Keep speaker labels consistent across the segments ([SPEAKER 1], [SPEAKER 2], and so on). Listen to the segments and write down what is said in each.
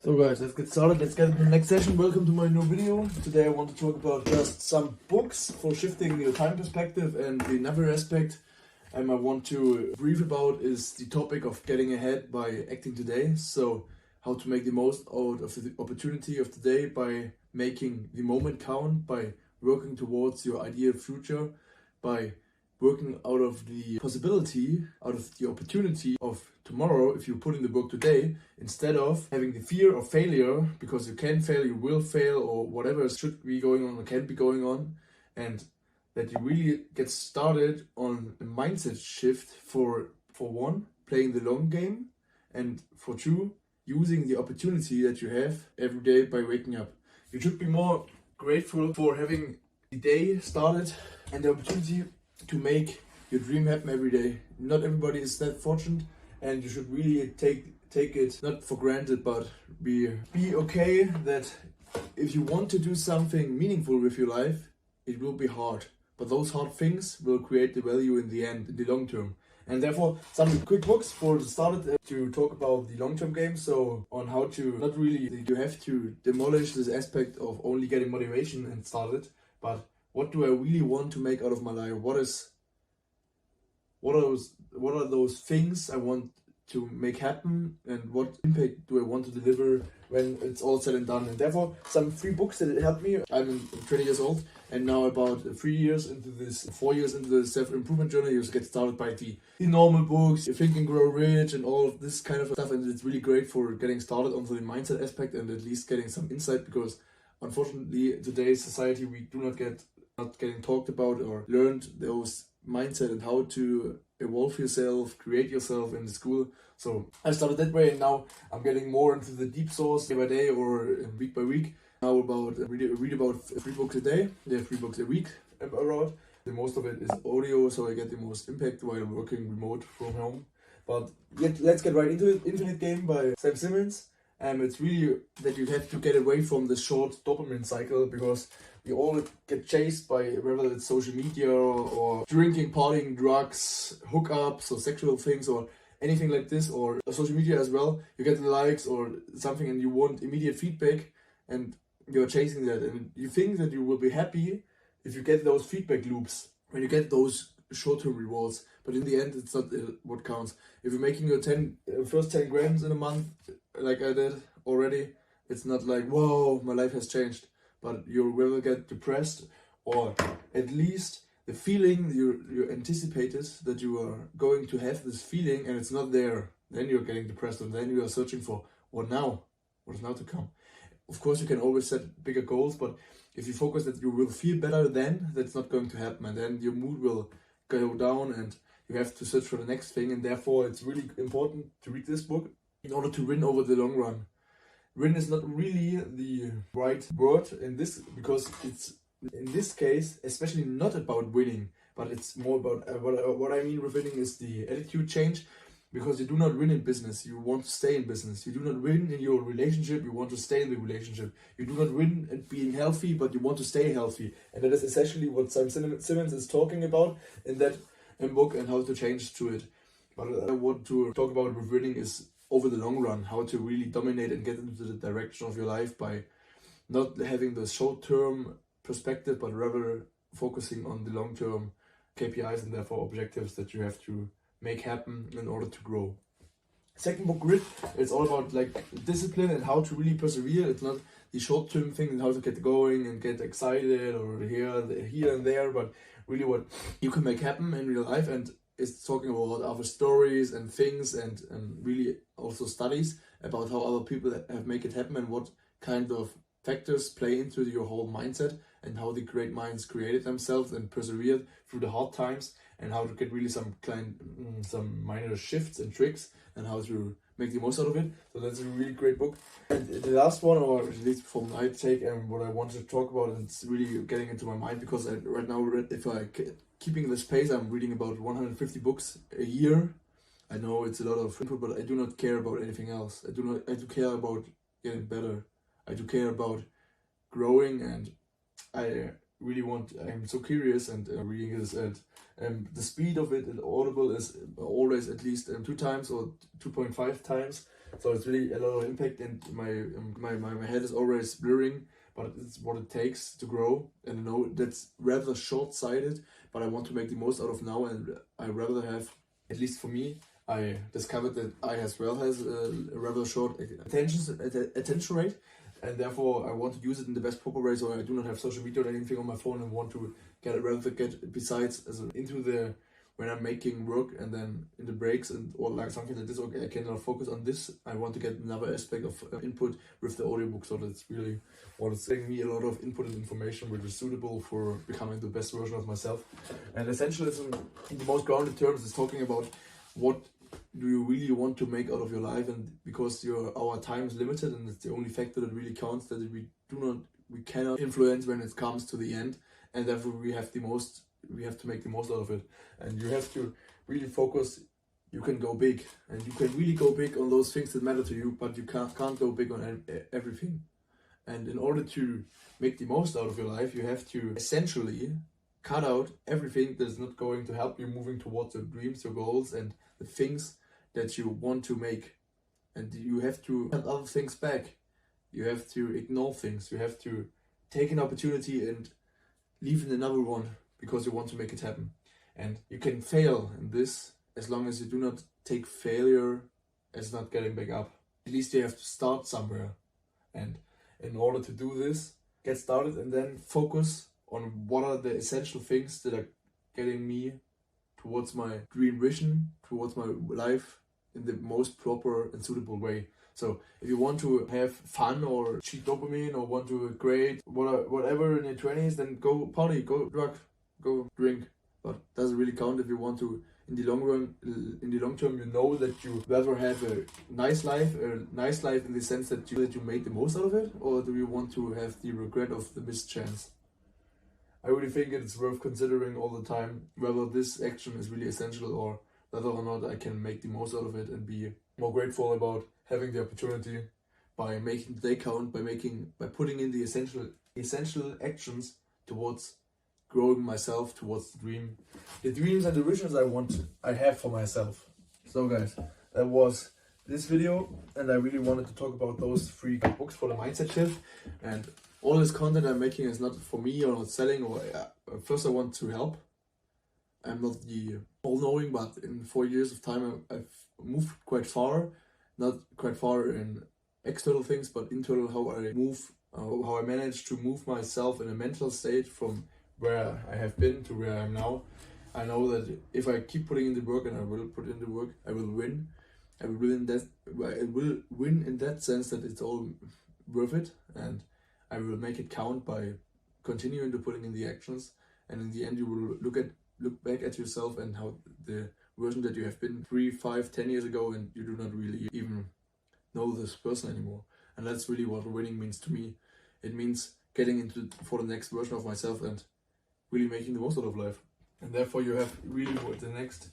[SPEAKER 1] So guys, let's get started. Let's get into the next session. Welcome to my new video. Today I want to talk about just some books for shifting your time perspective, and the another aspect I want to brief about is the topic of getting ahead by acting today. So how to make the most out of the opportunity of today by making the moment count, by working towards your ideal future, by working out of the possibility, out of the opportunity of tomorrow if you put in the work today, instead of having the fear of failure because you can fail, you will fail, or whatever should be going on or can be going on, and that you really get started on a mindset shift for one, playing the long game, and for two, using the opportunity that you have every day by waking up. You should be more grateful for having the day started and the opportunity to make your dream happen every day. Not everybody is that fortunate, and you should really take it not for granted, but be okay that if you want to do something meaningful with your life, it will be hard. But those hard things will create the value in the end, in the long term. And therefore, some quick books for the start to talk about the long-term game. So on how to not really, you have to demolish this aspect of only getting motivation and started, but what do I really want to make out of my life? What are those things I want to make happen, and what impact do I want to deliver when it's all said and done? And therefore, some 3 books that helped me. I'm 20 years old, and now about 4 years into the self-improvement journey, you get started by the normal books, you Think and Grow Rich and all of this kind of stuff, and it's really great for getting started onto the mindset aspect and at least getting some insight, because unfortunately today's society we do not getting talked about or learned those mindset and how to evolve yourself, create yourself in the school. So I started that way, and now I'm getting more into the deep source day by day or week by week. Now about read about 3 books a day. There are 3 books a week around. The most of it is audio, so I get the most impact while working remote from home. But let's get right into it. Infinite Game by Sam Simmons. It's really that you have to get away from the short dopamine cycle, because we all get chased by whether it's social media or drinking, partying, drugs, hookups or sexual things or anything like this, or social media as well. You get the likes or something and you want immediate feedback, and you're chasing that, and you think that you will be happy if you get those feedback loops, when you get those short-term rewards. But in the end, it's not what counts. If you're making your first 10 grams in a month, like I did already, it's not like, whoa, my life has changed. But you will get depressed, or at least the feeling you anticipated that you are going to have this feeling and it's not there. Then you're getting depressed, and then you are searching for what now? What is now to come? Of course, you can always set bigger goals, but if you focus that you will feel better, then that's not going to happen, and then your mood will go down and you have to search for the next thing. And therefore, it's really important to read this book in order to win over the long run. Win is not really the right word in this, because it's in this case especially not about winning, but it's more about what I mean with winning is the attitude change. Because you do not win in business, you want to stay in business. You do not win in your relationship, you want to stay in the relationship. You do not win at being healthy, but you want to stay healthy. And that is essentially what Sam Simmons is talking about in that book, and how to change to it. But I want to talk about with winning is over the long run, how to really dominate and get into the direction of your life by not having the short-term perspective, but rather focusing on the long-term KPIs and therefore objectives that you have to make happen in order to grow. Second book, Grit, it's all about like discipline and how to really persevere. It's not the short-term thing and how to get going and get excited or here and there, but really what you can make happen in real life. And it's talking about other stories and things, and really also studies about how other people have make it happen and what kind of factors play into your whole mindset, and how the great minds created themselves and persevered through the hard times, and how to get really some minor shifts and tricks and how to make the most out of it. So that's a really great book. And the last one, or at least from my take and what I wanted to talk about, and it's really getting into my mind, because right now, if I keeping this pace, I'm reading about 150 books a year. I know it's a lot of input, but I do not care about anything else. I do care about getting better. I do care about growing, and I really I'm so curious, and reading this, and the speed of it in Audible is always at least 2 times or 2.5 times So it's really a lot of impact, and my head is always blurring, but it's what it takes to grow. And I know that's rather short-sighted, but I want to make the most out of now, and I rather have, at least for me, I discovered that I as well has a rather short attention rate, and therefore I want to use it in the best proper way. So I do not have social media or anything on my phone, and want to get besides into the when I'm making work and then in the breaks and or like something like this. Okay, I cannot focus on this. I want to get another aspect of input with the audiobook. So that's really what is giving me a lot of input and information, which is suitable for becoming the best version of myself. And essentialism, in the most grounded terms, is talking about what do you really want to make out of your life, and because our time is limited and it's the only factor that really counts, that we cannot influence when it comes to the end, and therefore we have to make the most out of it. And you have to really focus. You can go big, and you can really go big on those things that matter to you, but you can't go big on everything. And in order to make the most out of your life, you have to essentially cut out everything that is not going to help you moving towards your dreams, your goals, and the things that you want to make. And you have to cut other things back. You have to ignore things. You have to take an opportunity and leave in another one because you want to make it happen. And you can fail in this as long as you do not take failure as not getting back up. At least you have to start somewhere. And in order to do this, get started and then focus on what are the essential things that are getting me towards my dream vision, towards my life in the most proper and suitable way. So if you want to have fun or cheat dopamine or want to create whatever in your 20s, then go party, go drug, go drink. But doesn't really count if you want to, in the long run, in the long term, you know that you rather have a nice life in the sense that you made the most out of it, or do you want to have the regret of the missed chance? I really think it's worth considering all the time whether this action is really essential or whether or not I can make the most out of it and be more grateful about having the opportunity by making the day count, by putting in the essential actions towards growing myself towards the dreams and the visions I have for myself. So guys, that was this video, and I really wanted to talk about those 3 books for the mindset shift. And all this content I'm making is not for me or not selling, or first I want to help. I'm not the all-knowing, but in 4 years of time I've moved quite far. Not quite far in external things, but internal, how I managed to move myself in a mental state from where I have been to where I am now. I know that if I keep putting in the work, and I will put in the work, I will win. I will win in that sense that it's all worth it, and I will make it count by continuing to putting in the actions. And in the end, you will look back at yourself and how the version that you have been 3, 5, 10 years ago, and you do not really even know this person anymore. And that's really what winning means to me. It means getting into for the next version of myself and really making the most out of life. And therefore you have really the next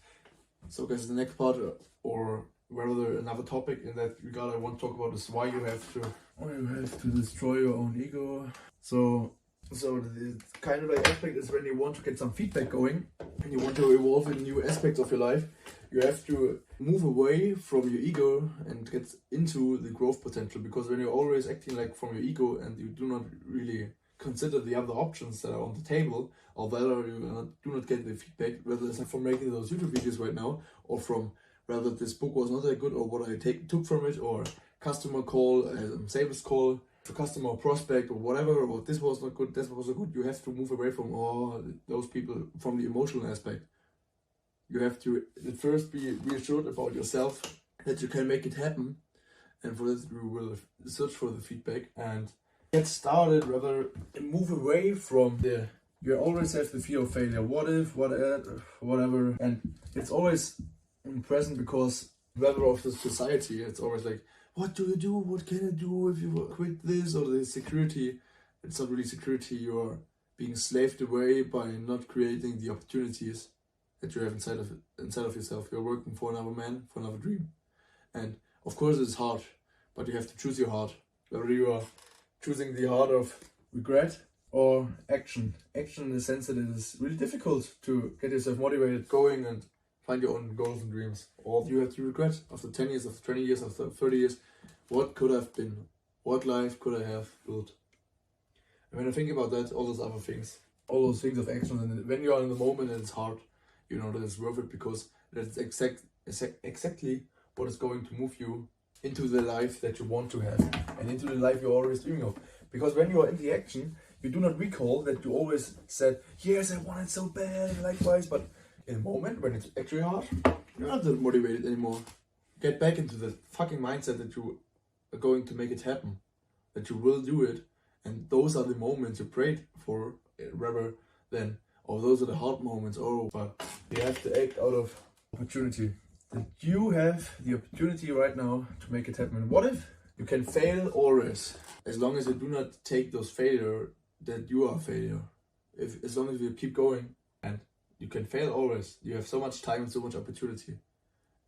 [SPEAKER 1] part, or rather another topic in that regard I want to talk about, is why you have to destroy your own ego. So the kind of like aspect is when you want to get some feedback going and you want to evolve in new aspects of your life, you have to move away from your ego and get into the growth potential. Because when you're always acting like from your ego and you do not really consider the other options that are on the table, or whether you do not get the feedback, whether it's from making those YouTube videos right now, or from whether this book was not that good, or what I took from it, or customer call, sales call, to customer prospect, or whatever, or this was not good, this was not good. You have to move away from all those people, from the emotional aspect. You have to at first be reassured about yourself that you can make it happen, and for this we will search for the feedback and get started, rather move away from you always have the fear of failure. What if, whatever, and it's always present because whether of the society, it's always like, what do you do? What can I do if you quit this? Or the security. It's not really security. You are being slaved away by not creating the opportunities that you have inside of yourself. You're working for another man, for another dream, and of course it's hard, but you have to choose your heart. Whether you are choosing the heart of regret or action in the sense that it is really difficult to get yourself motivated, going, and find your own goals and dreams. Or you have to regret after 10 years, after 20 years, after 30 years, what could have been? What life could I have built? And when I think about that, all those other things, all those things of action, and when you are in the moment and it's hard, you know that it's worth it, because that's exactly what is going to move you into the life that you want to have and into the life you're always dreaming of. Because when you are in the action, you do not recall that you always said, yes, I want it so bad, and likewise, but in a moment when it's actually hard, you're not that motivated anymore. Get back into the fucking mindset that you are going to make it happen, that you will do it, and those are the moments you prayed for, rather than, oh, those are the hard moments. Oh, but you have to act out of opportunity. That you have the opportunity right now to make it happen. What if you can fail always, as long as you do not take those failure that you are a failure? As long as you keep going, and you can fail always. You have so much time and so much opportunity,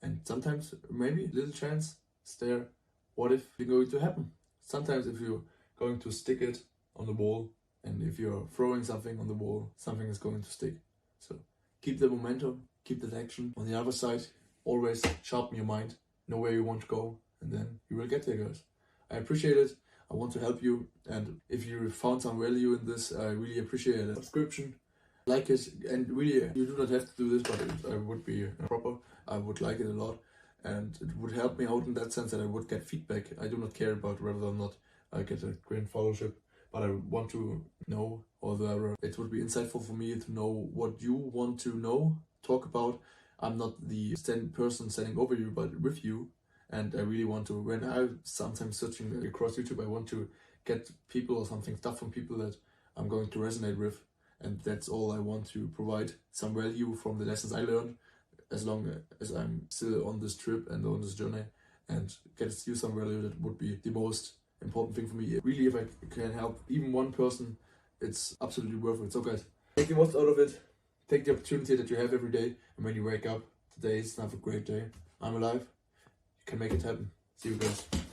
[SPEAKER 1] and sometimes maybe little chance is there. What if it's going to happen? Sometimes if you're going to stick it on the wall, and if you're throwing something on the wall, something is going to stick. So keep the momentum, keep that action. On the other side, always sharpen your mind, know where you want to go, and then you will get there, guys. I appreciate it. I want to help you, and if you found some value in this, I really appreciate it. Subscription, like it, and really, you do not have to do this, but it would be proper. I would like it a lot, and it would help me out in that sense that I would get feedback. I do not care about whether or not I get a great followership, but I want to know, or whether it would be insightful for me to know what you want to know, talk about. I'm not the person standing over you, but with you. And I really want to, when I'm sometimes searching across YouTube, I want to get people or stuff from people that I'm going to resonate with. And that's all I want to provide, some value from the lessons I learned, as long as I'm still on this trip and on this journey, and get you some value. That would be the most important thing for me. Really, if I can help even one person, it's absolutely worth it. So guys, make the most out of it. Take the opportunity that you have every day, and when you wake up, today is have a great day. I'm alive. You can make it happen. See you guys.